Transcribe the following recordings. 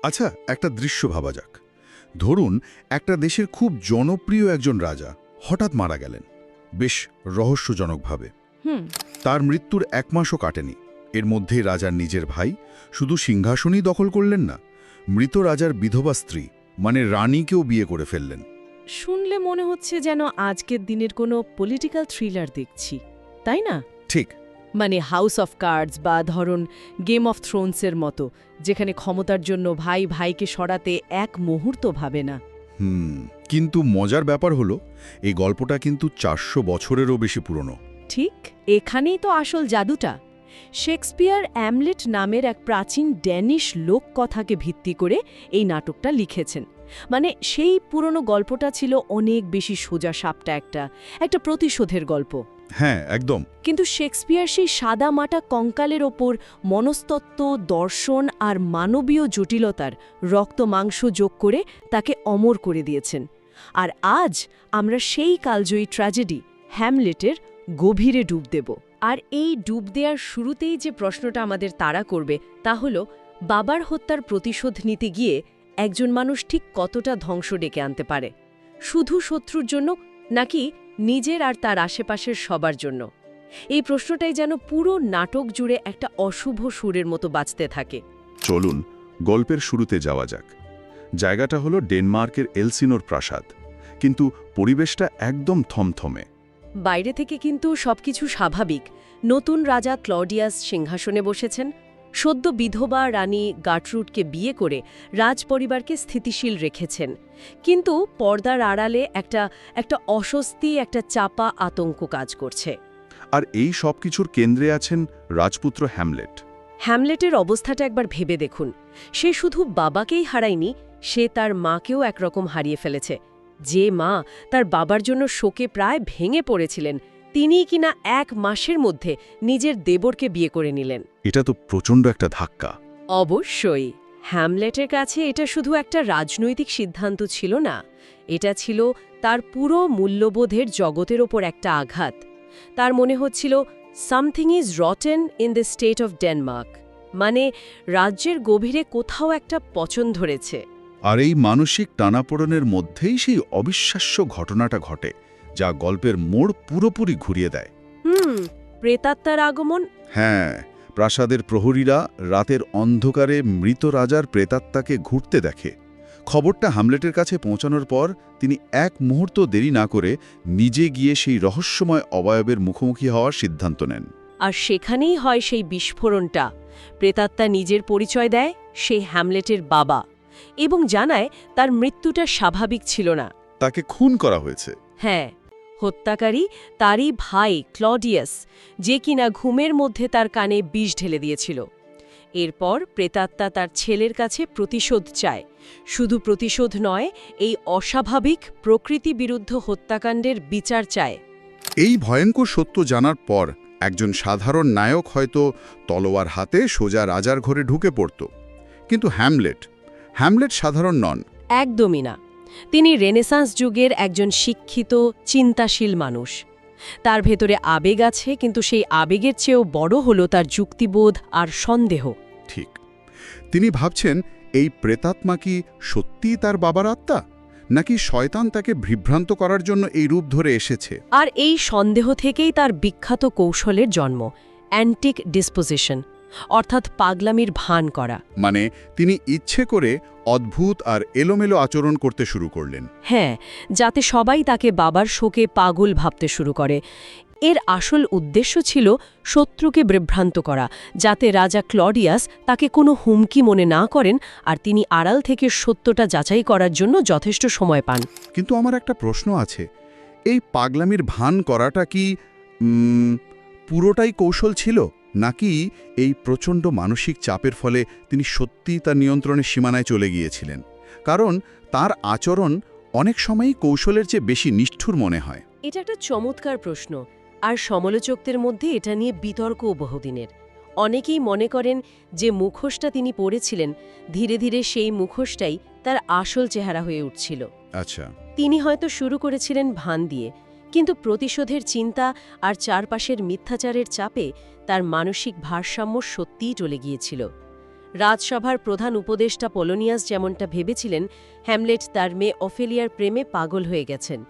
আচ্ছা, একটা দৃশ্য ভাবা যাক। ধরুন একটা দেশের খুব জনপ্রিয় একজন রাজা হঠাৎ মারা গেলেন, বেশ রহস্যজনকভাবে। হুম। তার মৃত্যুর 1 মাসও কাটেনি। এর মধ্যেই রাজার নিজের ভাই শুধু সিংহাসনই দখল করলেন না, মৃত রাজার বিধবা স্ত্রী মানে রানীকেও বিয়ে করে ফেললেন। শুনলে মনে হচ্ছে যেন আজকের দিনের কোনো পলিটিক্যাল থ্রিলার দেখছি, তাই না? ঠিক। মানে হাউস অফ কার্ডস বা ধরুন গেম অফ থ্রোনসের মতো, যেখানে ক্ষমতার জন্য ভাই ভাইকে সরাতে এক মুহূর্ত ভাবে না। কিন্তু মজার ব্যাপার হলো এই গল্পটা কিন্তু 400 বছরেরও বেশি পুরনো। ঠিক এখানেই তো আসল জাদুটা। শেক্সপিয়ার অ্যামলেট নামের এক প্রাচীন ড্যানিশ লোককথাকে ভিত্তি করে এই নাটকটা লিখেছেন। মানে সেই পুরনো গল্পটা ছিল অনেক বেশি সোজা সাপটা একটা প্রতিশোধের গল্প। হ্যাঁ, একদম। কিন্তু শেক্সপিয়ার সেই সাদা মাটা কঙ্কালের ওপর মনস্তত্ত্ব, দর্শন আর মানবীয় জটিলতার রক্ত মাংস যোগ করে তাকে অমর করে দিয়েছেন। আর আজ আমরা সেই কালজয়ী ট্র্যাজেডি হ্যামলেটের গভীরে ডুব দেব। আর এই ডুব দেওয়ার শুরুতেই যে প্রশ্নটা আমাদের তাড়া করবে তা হল, বাবার হত্যার প্রতিশোধ নিতে গিয়ে একজন মানুষ ঠিক কতটা ধ্বংস ডেকে আনতে পারে? শুধু শত্রুর জন্য, নাকি নিজের আর তার আশেপাশের সবার জন্য? এই প্রশ্নটাই যেন পুরো নাটক জুড়ে একটা অশুভ সুরের মতো বাজতে থাকে। চলুন গল্পের শুরুতে যাওয়া যাক। জায়গাটা হলো ডেনমার্কের এলসিনোর প্রাসাদ, কিন্তু পরিবেশটা একদম থমথমে। বাইরে থেকে কিন্তু সবকিছু স্বাভাবিক। নতুন রাজা ক্লডিয়াস সিংহাসনে বসেছেন, সদ্য বিধবা রানী গার্ট্রুডকে বিয়ে করে রাজপরিবারকে স্থিতিশীল রেখেছেন। কিন্তু পর্দার আড়ালে একটা অস্বস্তি, একটা চাপা আতঙ্ক কাজ করছে। আর এই সব কিছুর কেন্দ্রে আছেন রাজপুত্র হ্যামলেট। হ্যামলেটের অবস্থাটা একবার ভেবে দেখুন। সে শুধু বাবাকেই হারায়নি, সে তার মাকেও একরকম হারিয়ে ফেলেছে। যে মা তার বাবার জন্য শোকে প্রায় ভেঙে পড়েছিলেন, তিনিই কিনা 1 মাসের মধ্যে নিজের দেবরকে বিয়ে করে নিলেন। এটা তো প্রচণ্ড একটা ধাক্কা। অবশ্যই। হ্যামলেটের কাছে এটা শুধু একটা রাজনৈতিক সিদ্ধান্ত ছিল না, এটা ছিল তার পুরো মূল্যবোধের জগতের ওপর একটা আঘাত। তার মনে হচ্ছিল something is rotten in the state of Denmark, মানে রাজ্যের গভীরে কোথাও একটা পচন ধরেছে। আর এই মানসিক টানাপোড়েনের মধ্যেই সেই অবিশ্বাস্য ঘটনাটা ঘটে, যা গল্পের মোড় পুরোপুরি ঘুরিয়ে দেয়। প্রেতাত্মার আগমন। হ্যাঁ, প্রাসাদের প্রহরীরা রাতের অন্ধকারে মৃত রাজার প্রেতাত্মাকে ঘুরতে দেখে। খবরটা হ্যামলেটের কাছে পৌঁছানোর পর তিনি 1 মুহূর্ত দেরি না করে নিজে গিয়ে সেই রহস্যময় অবয়বের মুখোমুখি হওয়ার সিদ্ধান্ত নেন। আর সেখানেই হয় সেই বিস্ফোরণটা। প্রেতাত্মা নিজের পরিচয় দেয়, সে হ্যামলেটের বাবা, এবং জানায় তার মৃত্যুটা স্বাভাবিক ছিল না, তাকে খুন করা হয়েছে। হ্যাঁ, হত্যাকারী তারই ভাই ক্লডিয়াস, যে কিনা ঘুমের মধ্যে তার কানে বিষ ঢেলে দিয়েছিল। এরপর প্রেতাত্মা তার ছেলের কাছে প্রতিশোধ চায়। শুধু প্রতিশোধ নয়, এই অস্বাভাবিক প্রকৃতিবিরুদ্ধ হত্যাকাণ্ডের বিচার চায়। এই ভয়ঙ্কর সত্য জানার পর একজন সাধারণ নায়ক হয়তো তলোয়ার হাতে সোজা রাজার ঘরে ঢুকে পড়ত, কিন্তু হ্যামলেট সাধারণ নন। একদমই না। তিনি রেনেসাঁস যুগের একজন শিক্ষিত, চিন্তাশীল মানুষ। তার ভেতরে আবেগ আছে, কিন্তু সেই আবেগের চেয়েও বড় হলো তার যুক্তিবোধ আর সন্দেহ। ঠিক। তিনি ভাবছেন এই প্রেতাত্মা কি সত্যিই তার বাবার আত্মা, নাকি শয়তান তাকে বিভ্রান্ত করার জন্য এই রূপ ধরে এসেছে। আর এই সন্দেহ থেকেই তার বিখ্যাত কৌশলের জন্ম, অ্যান্টিক ডিসপোজিশন, অর্থাৎ পাগলামির ভান করা। মানে তিনি ইচ্ছে করে অদ্ভুত আর এলোমেলো আচরণ করতে শুরু করলেন। হ্যাঁ, যাতে সবাই তাকে বাবার শোকে পাগল ভাবতে শুরু করে। এর আসল উদ্দেশ্য ছিল শত্রুকে বিভ্রান্ত করা, যাতে রাজা ক্লডিয়াস তাকে কোনো হুমকি মনে না করেন, আর তিনি আড়াল থেকে সত্যটা যাচাই করার জন্য যথেষ্ট সময় পান। কিন্তু আমার একটা প্রশ্ন আছে, এই পাগলামির ভান করাটা কি পুরোটাই কৌশল ছিল, নাকি এই প্রচণ্ড মানসিক চাপের ফলে তিনি সত্যিই তার নিয়ন্ত্রণের সীমানায় চলে গিয়েছিলেন? কারণ তার আচরণ অনেক সময়ই কৌশলের চেয়ে বেশি নিষ্ঠুর মনে হয়। এটা একটা চমৎকার প্রশ্ন, আর সমালোচকদের মধ্যে এটা নিয়ে বিতর্কও বহুদিনের। অনেকেই মনে করেন যে মুখোশটা তিনি পরেছিলেন, ধীরে ধীরে সেই মুখোশটাই তার আসল চেহারা হয়ে উঠছিল। আচ্ছা। তিনি হয়তো শুরু করেছিলেন ভান দিয়ে, কিন্তু প্রতিশোধের চিন্তা আর চারপাশের মিথ্যাচারের চাপে তার মানসিক ভারসাম্য সত্যিই চলে গিয়েছিল। রাজসভার প্রধান উপদেষ্টা পলোনিয়াস যেমনটা ভেবেছিলেন, হ্যামলেট তার মেয়ে অফেলিয়ার প্রেমে পাগল হয়ে গেছেন।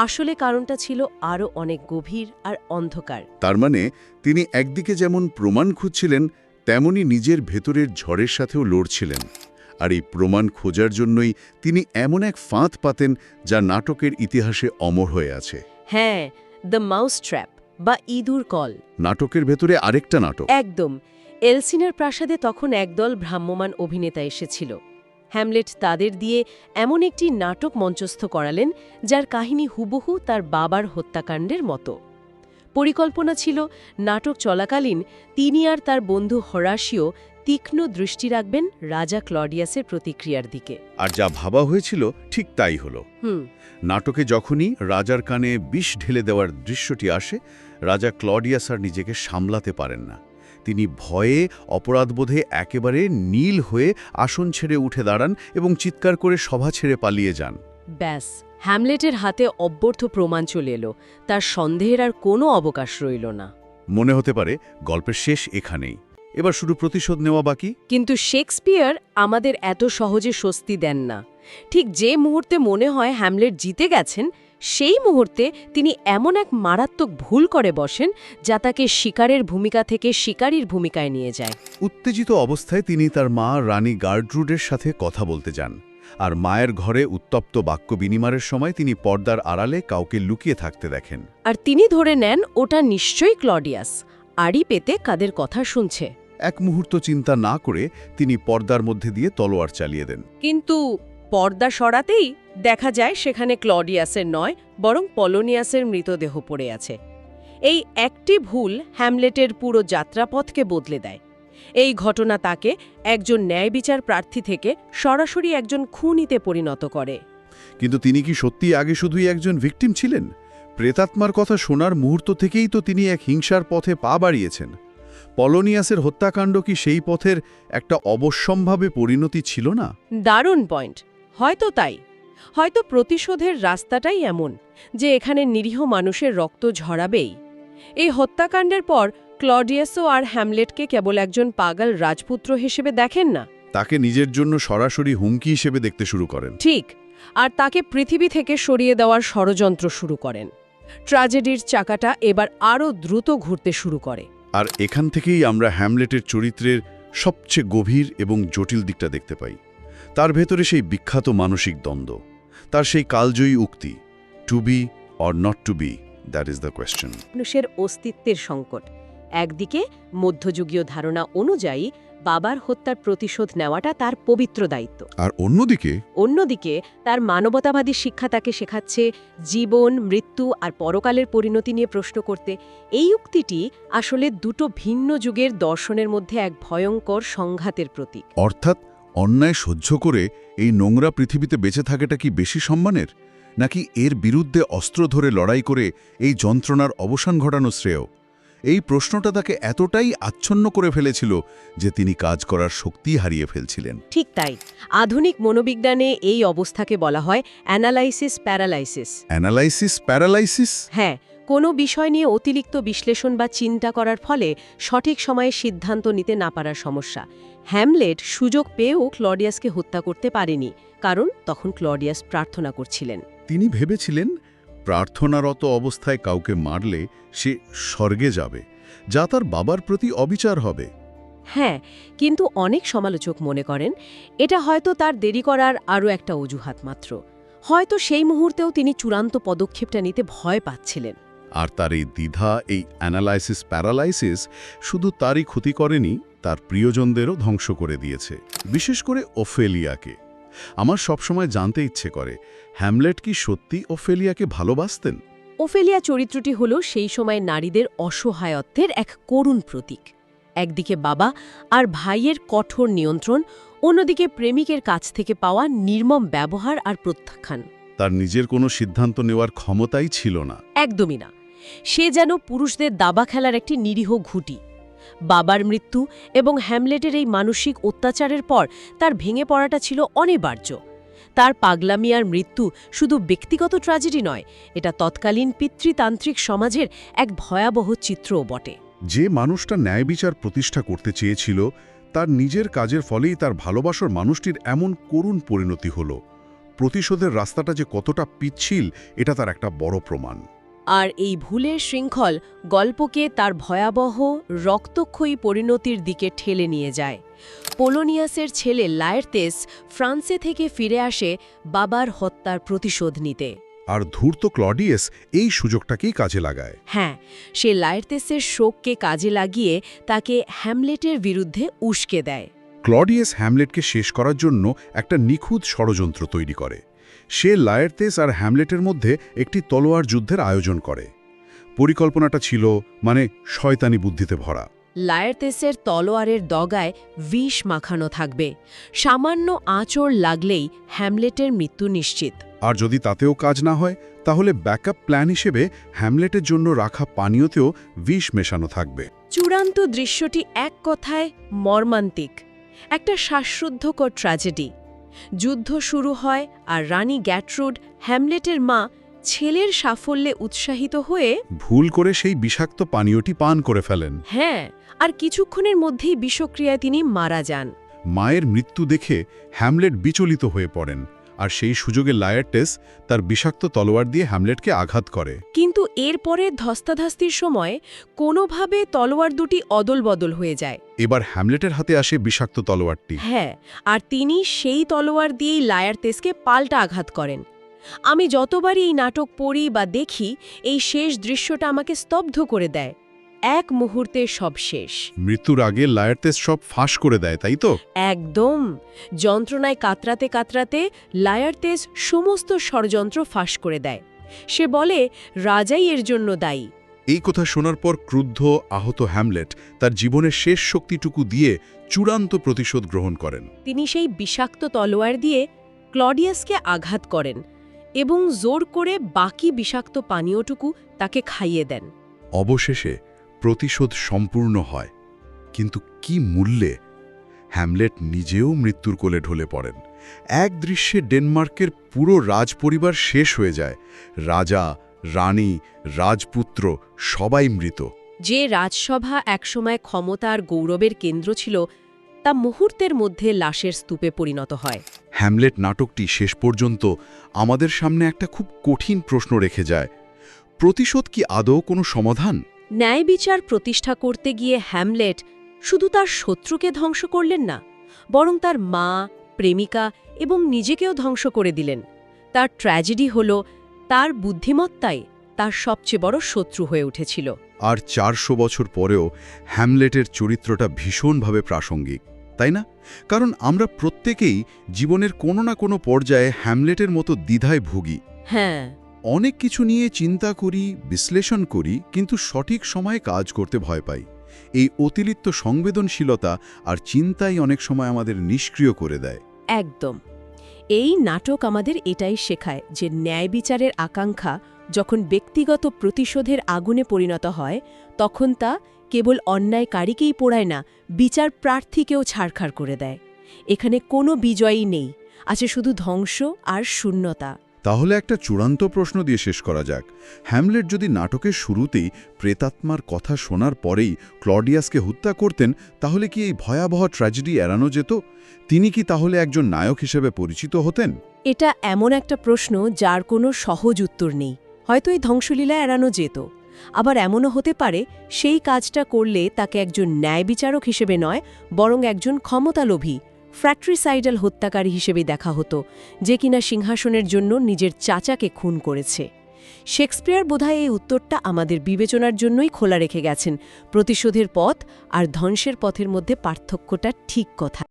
আসলে কারণটা ছিল আরও অনেক গভীর আর অন্ধকার। তার মানে তিনি একদিকে যেমন প্রমাণ খুঁজছিলেন, তেমনি নিজের ভেতরের ঝড়ের সাথেও লড়ছিলেন। আর এই প্রমাণ খোঁজার জন্যই তিনি এমন এক ফাঁদ পাতেন যা নাটকের ইতিহাসে অমর হয়ে আছে। হ্যাঁ, দ্য মাউস ট্র্যাপ বা ইঁদুর কল। নাটকের ভেতরে আরেকটা নাটক। একদম। এলসিনার প্রাসাদে তখন একদল ভ্রাম্যমাণ অভিনেতা এসেছিল। হ্যামলেট তাদের দিয়ে এমন একটি নাটক মঞ্চস্থ করালেন যার কাহিনী হুবহু তার বাবার হত্যাকাণ্ডের মতো। পরিকল্পনা ছিল নাটক চলাকালীন তিনি আর তার বন্ধু হরাশিও তীক্ষ্ণ দৃষ্টি রাখবেন রাজা ক্লডিয়াসের প্রতিক্রিয়ার দিকে। আর যা ভাবা হয়েছিল ঠিক তাই হলো। হুম। নাটকে যখনই রাজার কানে বিষ ঢেলে দেওয়ার দৃশ্যটি আসে, রাজা ক্লডিয়াস আর নিজেকে সামলাতে পারেন না। তিনি ভয়ে, অপরাধবোধে একেবারে নীল হয়ে আসন ছেড়ে উঠে দাঁড়ান এবং চিৎকার করে সভা ছেড়ে পালিয়ে যান। ব্যাস, হ্যামলেটের হাতে অব্যর্থ প্রমাণ চলে এলো। তার সন্দেহের আর কোনো অবকাশ রইল না। মনে হতে পারে গল্পের শেষ এখানেই, এবার শুধু প্রতিশোধ নেওয়া বাকি। কিন্তু শেক্সপিয়ার আমাদের এত সহজে স্বস্তি দেন না। ঠিক যে মুহূর্তে মনে হয় হ্যামলেট জিতে গেছেন, সেই মুহূর্তে তিনি এমন এক মারাত্মক ভুল করে বসেন যা তাকে শিকারের ভূমিকা থেকে শিকারীর ভূমিকায় নিয়ে যায়। উত্তেজিত অবস্থায় তিনি তার মা রানী গার্ড্রুডের সাথে কথা বলতে যান, আর মায়ের ঘরে উত্তপ্ত বাক্য বিনিময়ের সময় তিনি পর্দার আড়ালে কাউকে লুকিয়ে থাকতে দেখেন। আর তিনি ধরে নেন ওটা নিশ্চয়ই ক্লডিয়াস, আড়ি পেতে কাদের কথা শুনছে। এক মুহূর্ত চিন্তা না করে তিনি পর্দার মধ্যে দিয়ে তলোয়ার চালিয়ে দেন। কিন্তু পর্দা সরাতেই দেখা যায় সেখানে ক্লডিয়াসের নয়, বরং পলোনিয়াসের মৃতদেহ পড়ে আছে। এই একটি ভুল হ্যামলেটের পুরো যাত্রাপথকে বদলে দেয়। এই ঘটনা তাকে একজন ন্যায়বিচার প্রার্থী থেকে সরাসরি একজন খুনিতে পরিণত করে। কিন্তু তিনি কি সত্যিই আগে শুধুই একজন ভিকটিম ছিলেন? প্রেতাত্মার কথা শোনার মুহূর্ত থেকেই তো তিনি এক হিংসার পথে পা বাড়িয়েছেন। পলোনিয়াসের হত্যাকাণ্ড কি সেই পথের একটা অবশ্যম্ভাবী পরিণতি ছিল না? দারুণ পয়েন্ট। হয়তো তাই। হয়তো প্রতিশোধের রাস্তাটাই এমন যে এখানে নিরীহ মানুষের রক্ত ঝরাবেই। এই হত্যাকাণ্ডের পর ক্লডিয়াসও আর হ্যামলেটকে কেবল একজন পাগল রাজপুত্র হিসেবে দেখেন না, তাকে নিজের জন্য সরাসরি হুমকি হিসেবে দেখতে শুরু করেন। ঠিক। আর তাকে পৃথিবী থেকে সরিয়ে দেওয়ার ষড়যন্ত্র শুরু করেন। ট্র্যাজেডির চাকাটা এবার আরও দ্রুত ঘুরতে শুরু করে। আর এখান থেকেই আমরা হ্যামলেটের চরিত্রের সবচেয়ে গভীর এবং জটিল দিকটা দেখতে পাই। তার ভেতরে সেই বিখ্যাত মানসিক দ্বন্দ্ব, তার সেই কালজয়ী উক্তি, to be or not to be, that is the question. মানুষের অস্তিত্বের সংকট। একদিকে মধ্যযুগীয় ধারণা অনুযায়ী বাবার হত্যার প্রতিশোধ নেওয়াটা তার পবিত্র দায়িত্ব, আর অন্যদিকে তার মানবতাবাদী শিক্ষা তাকে শেখাচ্ছে জীবন, মৃত্যু আর পরকালের পরিণতি নিয়ে প্রশ্ন করতে। এই উক্তিটি আসলে দুটো ভিন্ন যুগের দর্শনের মধ্যে এক ভয়ঙ্কর সংঘাতের প্রতীক। অর্থাৎ অন্যায় সহ্য করে এই নোংরা পৃথিবীতে বেঁচে থাকাটা কি বেশি সম্মানের, নাকি এর বিরুদ্ধে অস্ত্র ধরে লড়াই করে এই যন্ত্রণার অবসান ঘটানো শ্রেয়? এই প্রশ্নটা তাকে এতটাই আচ্ছন্ন করে ফেলেছিল যে তিনি কাজ করার শক্তি হারিয়ে ফেলছিলেন। ঠিক তাই। আধুনিক মনোবিজ্ঞানে এই অবস্থাকে বলা হয় অ্যানালাইসিস প্যারালাইসিস। Analysis paralysis? হ্যাঁ, কোনো বিষয় নিয়ে অতিরিক্ত বিশ্লেষণ বা চিন্তা করার ফলে সঠিক সময়ে সিদ্ধান্ত নিতে না পারার সমস্যা। হ্যামলেট সুযোগ পেয়েও ক্লডিয়াসকে হত্যা করতে পারেনি, কারণ তখন ক্লডিয়াস প্রার্থনা করছিলেন। তিনি ভেবেছিলেন প্রার্থনারত অবস্থায় কাউকে মারলে সে স্বর্গে যাবে, যা তার বাবার প্রতি অবিচার হবে। হ্যাঁ, কিন্তু অনেক সমালোচক মনে করেন এটা হয়তো তার দেরি করার আরও একটা অজুহাত মাত্র। হয়তো সেই মুহূর্তেও তিনি চূড়ান্ত পদক্ষেপটা নিতে ভয় পাচ্ছিলেন। আর তার এই দ্বিধা, এই অ্যানালাইসিস প্যারালাইসিস শুধু তারই ক্ষতি করেনি, তার প্রিয়জনদেরও ধ্বংস করে দিয়েছে, বিশেষ করে ওফেলিয়াকে। আমার সবসময় জানতে ইচ্ছে করে, হ্যামলেট কি সত্যি ওফেলিয়াকে ভালোবাসতেন? ওফেলিয়া চরিত্রটি হল সেই সময় নারীদের অসহায়ত্বের এক করুণ প্রতীক। একদিকে বাবা আর ভাইয়ের কঠোর নিয়ন্ত্রণ, অন্যদিকে প্রেমিকের কাছ থেকে পাওয়া নির্মম ব্যবহার আর প্রত্যাখ্যান। তার নিজের কোনো সিদ্ধান্ত নেওয়ার ক্ষমতাই ছিল না। একদমই না। সে যেন পুরুষদের দাবা খেলার একটি নিরীহ ঘুঁটি। বাবার মৃত্যু এবং হ্যামলেটের এই মানসিক অত্যাচারের পর তার ভেঙে পড়াটা ছিল অনিবার্য। তার পাগলামি আর মৃত্যু শুধু ব্যক্তিগত ট্র্যাজেডি নয়, এটা তৎকালীন পিতৃতান্ত্রিক সমাজের এক ভয়াবহ চিত্রও বটে। যে মানুষটা ন্যায়বিচার প্রতিষ্ঠা করতে চেয়েছিল, তার নিজের কাজের ফলেই তার ভালোবাসার মানুষটির এমন করুণ পরিণতি হল। প্রতিশোধের রাস্তাটা যে কতটা পিচ্ছিল এটা তার একটা বড় প্রমাণ। আর এই ভুলের শৃঙ্খল গল্পকে তার ভয়াবহ রক্তক্ষয়ী পরিণতির দিকে ঠেলে নিয়ে যায়। পোলোনিয়াসের ছেলে লায়েরতেস ফ্রান্সে থেকে ফিরে আসে বাবার হত্যার প্রতিশোধ নিতে। আর ধূর্ত ক্লডিয়াস এই সুযোগটাকেই কাজে লাগায়। হ্যাঁ, সে লায়েরতেসের শোককে কাজে লাগিয়ে তাকে হ্যামলেটের বিরুদ্ধে উস্কে দেয়। ক্লডিয়াস হ্যামলেটকে শেষ করার জন্য একটা নিখুঁত ষড়যন্ত্র তৈরি করে। সে লায়েরতেস আর হ্যামলেটের মধ্যে একটি তলোয়ার যুদ্ধের আয়োজন করে। পরিকল্পনাটা ছিল শয়তানি বুদ্ধিতে ভরা। লায়েরতেসের তলোয়ারের ডগায় বিষ মাখানো থাকবে। সামান্য আঁচড় লাগলেই হ্যামলেটের মৃত্যু নিশ্চিত। আর যদি তাতেও কাজ না হয় তাহলে ব্যাকআপ প্ল্যান হিসেবে হ্যামলেটের জন্য রাখা পানীয়তেও বিষ মেশানো থাকবে। চূড়ান্ত দৃশ্যটি এক কথায় মর্মান্তিক, একটা শ্বাসরুদ্ধকর ট্র্যাজেডি। যুদ্ধ শুরু হয় আর রানী গ্যাট্রুড, হ্যামলেটের মা, ছেলের সাফল্যে উৎসাহিত হয়ে ভুল করে সেই বিষাক্ত পানীয়টি পান করে ফেলেন। হ্যাঁ, আর কিছুক্ষণের মধ্যেই বিষক্রিয়ায় তিনি মারা যান। মায়ের মৃত্যু দেখে হ্যামলেট বিচলিত হয়ে পড়েন, আর সেই সুযোগে লায়েরটেস তার বিষাক্ত তলোয়ার দিয়ে হ্যামলেটকে আঘাত করে। কিন্তু এরপরে ধস্তাধস্তির সময় কোনোভাবে তলোয়ার দুটি অদলবদল হয়ে যায়। এবার হ্যামলেটের হাতে আসে বিষাক্ত তলোয়ারটি। হ্যাঁ, আর তিনি সেই তলোয়ার দিয়েই লায়েরতেসকে পাল্টা আঘাত করেন। আমি যতবারই এই নাটক পড়ি বা দেখি, এই শেষ দৃশ্যটা আমাকে স্তব্ধ করে দেয়। এক মুহূর্তে সব শেষ। মৃত্যুর আগে লায়েরতেস সব ফাঁস করে দেয়, তাই তো? একদম। যন্ত্রণায় কাতরাতে কাতরাতে লায়েরতেস সমস্ত ষড়যন্ত্র ফাঁস করে দেয়। সে বলে রাজাই এর জন্য দায়ী। এই কথা শোনার পর ক্রুদ্ধ আহত হ্যামলেট তার জীবনের শেষ শক্তিটুকু দিয়ে চূড়ান্ত প্রতিশোধ গ্রহণ করেন। তিনি সেই বিষাক্ত তলোয়ার দিয়ে ক্লডিয়াসকে আঘাত করেন এবং জোর করে বাকি বিষাক্ত পানীয়টুকু তাকে খাইয়ে দেন। অবশেষে প্রতিশোধ সম্পূর্ণ হয়, কিন্তু কি মূল্যে? হ্যামলেট নিজেও মৃত্যুর কোলে ঢলে পড়েন। এক দৃশ্যে ডেনমার্কের পুরো রাজপরিবার শেষ হয়ে যায়। রাজা, রানী, রাজপুত্র সবাই মৃত। যে রাজসভা একসময় ক্ষমতা আর গৌরবের কেন্দ্র ছিল, তা মুহূর্তের মধ্যে লাশের স্তূপে পরিণত হয়। হ্যামলেট নাটকটি শেষ পর্যন্ত আমাদের সামনে একটা খুব কঠিন প্রশ্ন রেখে যায়। প্রতিশোধ কি আদৌ কোনো সমাধান? ন্যায় বিচার প্রতিষ্ঠা করতে গিয়ে হ্যামলেট শুধু তার শত্রুকে ধ্বংস করলেন না, বরং তার মা, প্রেমিকা এবং নিজেকেও ধ্বংস করে দিলেন। তার ট্র্যাজেডি হল তার বুদ্ধিমত্তাই তার সবচেয়ে বড় শত্রু হয়ে উঠেছিল। আর 400 বছর পরেও হ্যামলেটের চরিত্রটা ভীষণভাবে প্রাসঙ্গিক, তাই না? কারণ আমরা প্রত্যেকেই জীবনের কোনো না কোনো পর্যায়ে হ্যামলেটের মতো দ্বিধায় ভুগি। হ্যাঁ, অনেক কিছু নিয়ে চিন্তা করি, বিশ্লেষণ করি, কিন্তু সঠিক সময়ে কাজ করতে ভয় পাই। এই অতিরিক্ত সংবেদনশীলতা আর চিন্তাই অনেক সময় আমাদের নিষ্ক্রিয় করে দেয়। একদম। এই নাটক আমাদের এটাই শেখায় যে ন্যায় বিচারের আকাঙ্ক্ষা যখন ব্যক্তিগত প্রতিশোধের আগুনে পরিণত হয়, তখন তা কেবল অন্যায়কারীকেই পোড়ায় না, বিচার প্রার্থীকেও ছারখার করে দেয়। এখানে কোনো বিজয়ী নেই, আছে শুধু ধ্বংস আর শূন্যতা। তাহলে একটা চূড়ান্ত প্রশ্ন দিয়ে শেষ করা যাক। হ্যামলেট যদি নাটকের শুরুতেই প্রেতাত্মার কথা শোনার পরেই ক্লডিয়াসকে হত্যা করতেন, তাহলে কি এই ভয়াবহ ট্র্যাজেডি এড়ানো যেত? তিনি কি তাহলে একজন নায়ক হিসেবে পরিচিত হতেন? এটা এমন একটা প্রশ্ন যার কোনো সহজ উত্তর নেই। হয়তো এই ধ্বংসলীলা এড়ানো যেত, আবার এমনও হতে পারে সেই কাজটা করলে তাকে একজন ন্যায় বিচারক হিসেবে নয়, বরং একজন ক্ষমতালোভী, ফ্র্যাট্রিসাইডাল হত্যাকারী হিসেবে দেখা হতো, যে কিনা সিংহাসনের জন্য নিজের চাচাকে খুন করেছে। শেক্সপিয়ার বোধহয় এই উত্তরটা আমাদের বিবেচনার জন্যই খোলা রেখে গেছেন। প্রতিশোধের পথ আর ধ্বংসের পথের মধ্যে পার্থক্যটা ঠিক কথা।